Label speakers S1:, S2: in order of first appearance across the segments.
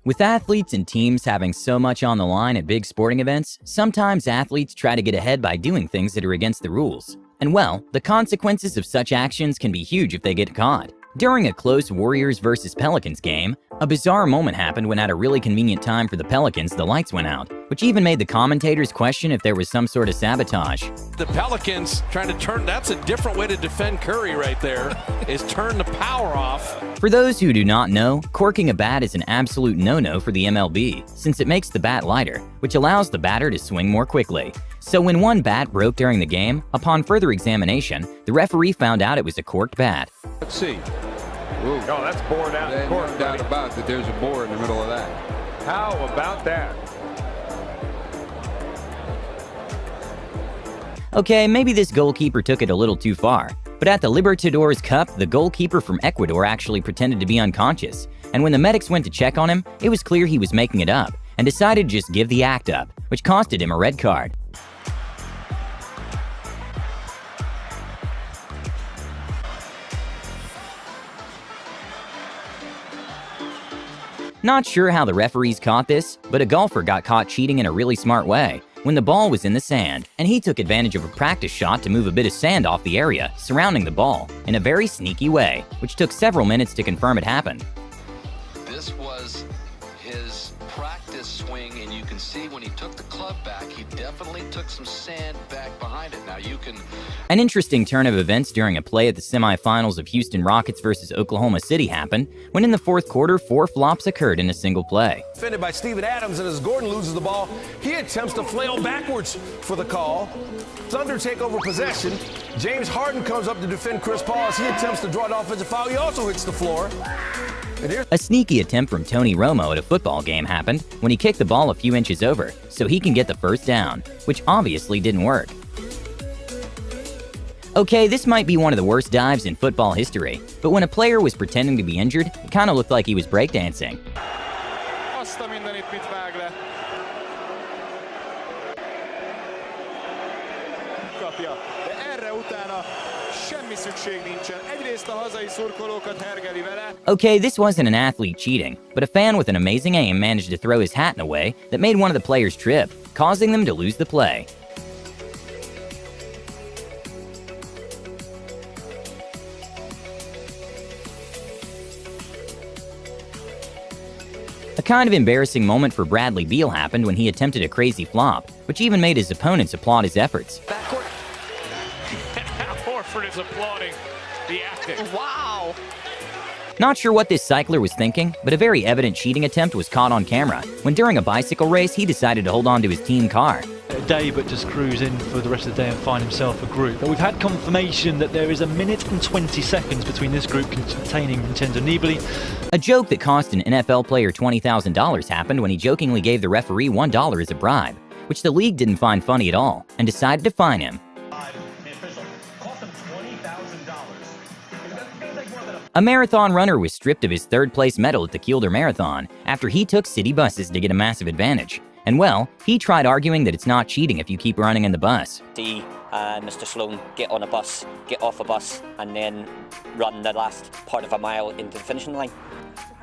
S1: With athletes and teams having so much on the line at big sporting events, sometimes athletes try to get ahead by doing things that are against the rules. And well, the consequences of such actions can be huge if they get caught. During a close Warriors vs Pelicans game, a bizarre moment happened when at a really convenient time for the Pelicans, the lights went out, which even made the commentators question if there was some sort of sabotage.
S2: The Pelicans trying to turn, that's a different way to defend Curry right there, is turn the power off.
S1: For those who do not know, corking a bat is an absolute no-no for the MLB, since it makes the bat lighter, which allows the batter to swing more quickly. So when one bat broke during the game, upon further examination, the referee found out it was a corked bat.
S3: Let's see.
S4: Ooh. Oh, that's bored out.
S3: There's no doubt about that there's a bore in the middle of that.
S4: How about that?
S1: Okay, maybe this goalkeeper took it a little too far, but at the Libertadores Cup, the goalkeeper from Ecuador actually pretended to be unconscious, and when the medics went to check on him, it was clear he was making it up, and decided to just give the act up, which costed him a red card. Not sure how the referees caught this, but a golfer got caught cheating in a really smart way when the ball was in the sand, and he took advantage of a practice shot to move a bit of sand off the area surrounding the ball in a very sneaky way, which took several minutes to confirm it happened.
S5: This was his practice swing, and you can see when he took the club back, he definitely took some sand back behind it. Now you can...
S1: An interesting turn of events during a play at the semifinals of Houston Rockets versus Oklahoma City happened when in the fourth quarter, 4 flops occurred in a single play.
S6: Defended by Steven Adams, and as Gordon loses the ball, he attempts to flail backwards for the call. Thunder take over possession. James Harden comes up to defend Chris Paul as he attempts to draw an offensive foul. He also hits the floor.
S1: A sneaky attempt from Tony Romo at a football game happened when he kicked the ball a few inches over so he can get the first down, which obviously didn't work. Okay, this might be one of the worst dives in football history, but when a player was pretending to be injured, it kind of looked like he was breakdancing. Okay, this wasn't an athlete cheating, but a fan with an amazing aim managed to throw his hat in a way that made one of the players trip, causing them to lose the play. A kind of embarrassing moment for Bradley Beal happened when he attempted a crazy flop, which even made his opponents applaud his efforts.
S2: Backcourt. Horford is applauding the acting. Wow!
S1: Not sure what this cycler was thinking, but a very evident cheating attempt was caught on camera when during a bicycle race he decided to hold on to his team car.
S7: Day but just cruise in for the rest of the day and find himself a group. But we've had confirmation that there is 1 minute and 20 seconds between this group containing Vincenzo Nibali.
S1: A joke that cost an NFL player $20,000 happened when he jokingly gave the referee $1 as a bribe, which the league didn't find funny at all and decided to fine him. A marathon runner was stripped of his third-place medal at the Kielder Marathon after he took city buses to get a massive advantage. And well, he tried arguing that it's not cheating if you keep running in the bus.
S8: See Mr. Sloan get on a bus, get off a bus, and then run the last part of a mile into the finishing line.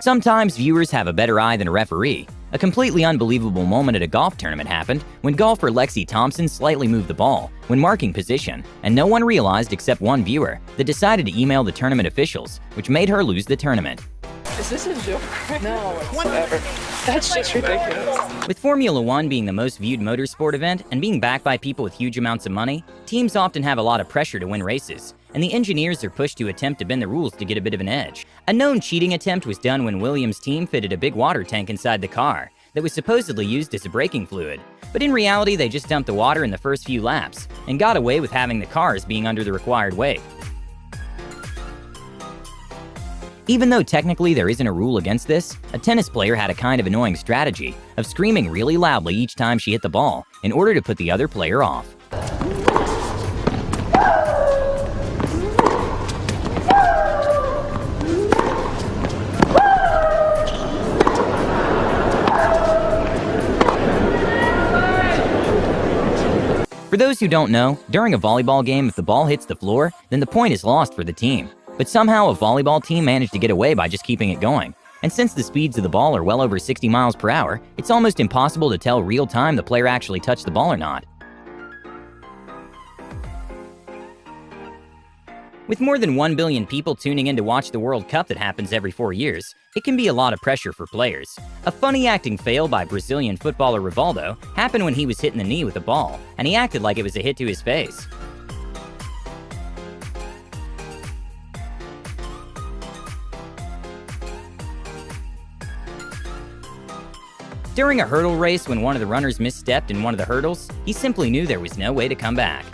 S1: Sometimes viewers have a better eye than a referee. A completely unbelievable moment at a golf tournament happened when golfer Lexi Thompson slightly moved the ball when marking position, and no one realized except one viewer that decided to email the tournament officials, which made her lose the tournament.
S9: Is this a joke? No, whatever. That's just ridiculous.
S1: With Formula One being the most viewed motorsport event and being backed by people with huge amounts of money, teams often have a lot of pressure to win races, and the engineers are pushed to attempt to bend the rules to get a bit of an edge. A known cheating attempt was done when Williams' team fitted a big water tank inside the car that was supposedly used as a braking fluid, but in reality they just dumped the water in the first few laps and got away with having the cars being under the required weight. Even though technically there isn't a rule against this, a tennis player had a kind of annoying strategy of screaming really loudly each time she hit the ball in order to put the other player off. For those who don't know, during a volleyball game, if the ball hits the floor, then the point is lost for the team. But somehow a volleyball team managed to get away by just keeping it going. And since the speeds of the ball are well over 60 miles per hour, it's almost impossible to tell real time the player actually touched the ball or not. With more than 1 billion people tuning in to watch the World Cup that happens every 4 years, it can be a lot of pressure for players. A funny acting fail by Brazilian footballer Rivaldo happened when he was hit in the knee with a ball, and he acted like it was a hit to his face. During a hurdle race, when one of the runners misstepped in one of the hurdles, he simply knew there was no way to come back.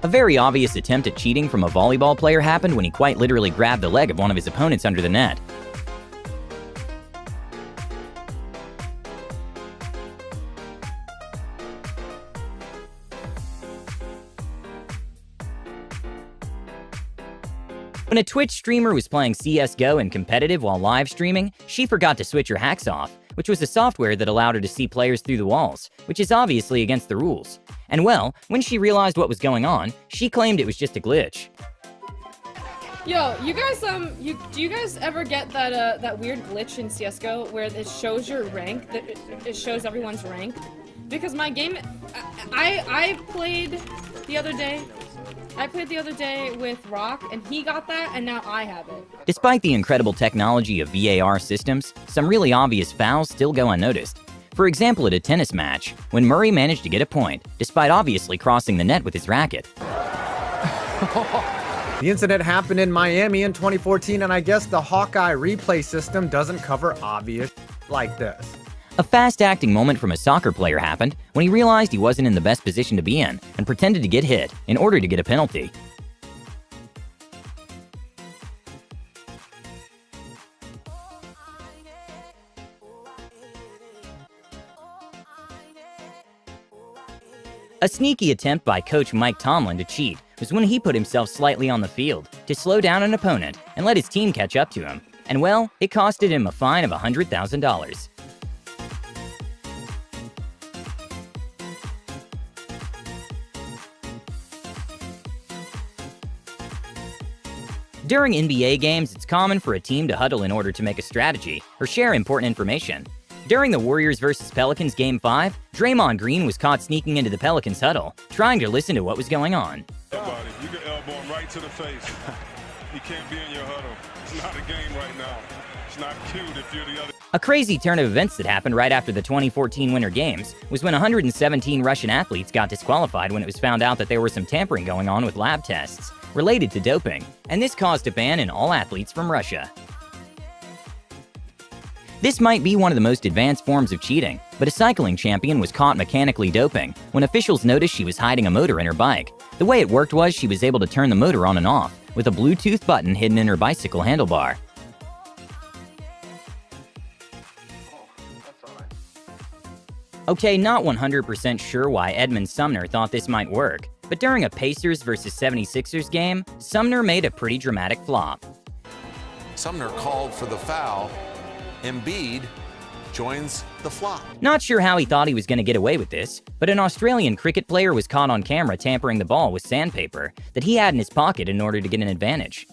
S1: A very obvious attempt at cheating from a volleyball player happened when he quite literally grabbed the leg of one of his opponents under the net. When a Twitch streamer was playing CSGO in competitive while live streaming, she forgot to switch her hacks off, which was a software that allowed her to see players through the walls, which is obviously against the rules. And well, when she realized what was going on, she claimed it was just a glitch.
S9: Yo, you guys, do you guys ever get that weird glitch in CS:GO where it shows your rank, that it shows everyone's rank? Because my game, I played the other day. With Rock, and he got that, and now I have it.
S1: Despite the incredible technology of VAR systems, some really obvious fouls still go unnoticed. For example, at a tennis match, when Murray managed to get a point, despite obviously crossing the net with his racket.
S10: The incident happened in Miami in 2014, and I guess the Hawkeye replay system doesn't cover obvious like this.
S1: A fast-acting moment from a soccer player happened when he realized he wasn't in the best position to be in and pretended to get hit in order to get a penalty. A sneaky attempt by coach Mike Tomlin to cheat was when he put himself slightly on the field to slow down an opponent and let his team catch up to him. And well, it costed him a fine of $100,000. During NBA games, it's common for a team to huddle in order to make a strategy or share important information. During the Warriors vs. Pelicans Game 5, Draymond Green was caught sneaking into the Pelicans huddle, trying to listen to what was going on.
S11: You can elbow him right to the face. He can't be in your huddle. It's not a game right now. It's not cute if you're the other.
S1: A crazy turn of events that happened right after the 2014 Winter Games was when 117 Russian athletes got disqualified when it was found out that there was some tampering going on with lab tests related to doping, and this caused a ban in all athletes from Russia. This might be one of the most advanced forms of cheating, but a cycling champion was caught mechanically doping when officials noticed she was hiding a motor in her bike. The way it worked was she was able to turn the motor on and off with a Bluetooth button hidden in her bicycle handlebar. Okay, not 100% sure why Edmund Sumner thought this might work, but during a Pacers vs. 76ers game, Sumner made a pretty dramatic flop.
S12: Sumner called for the foul. Embiid joins the flop.
S1: Not sure how he thought he was going to get away with this, but an Australian cricket player was caught on camera tampering the ball with sandpaper that he had in his pocket in order to get an advantage.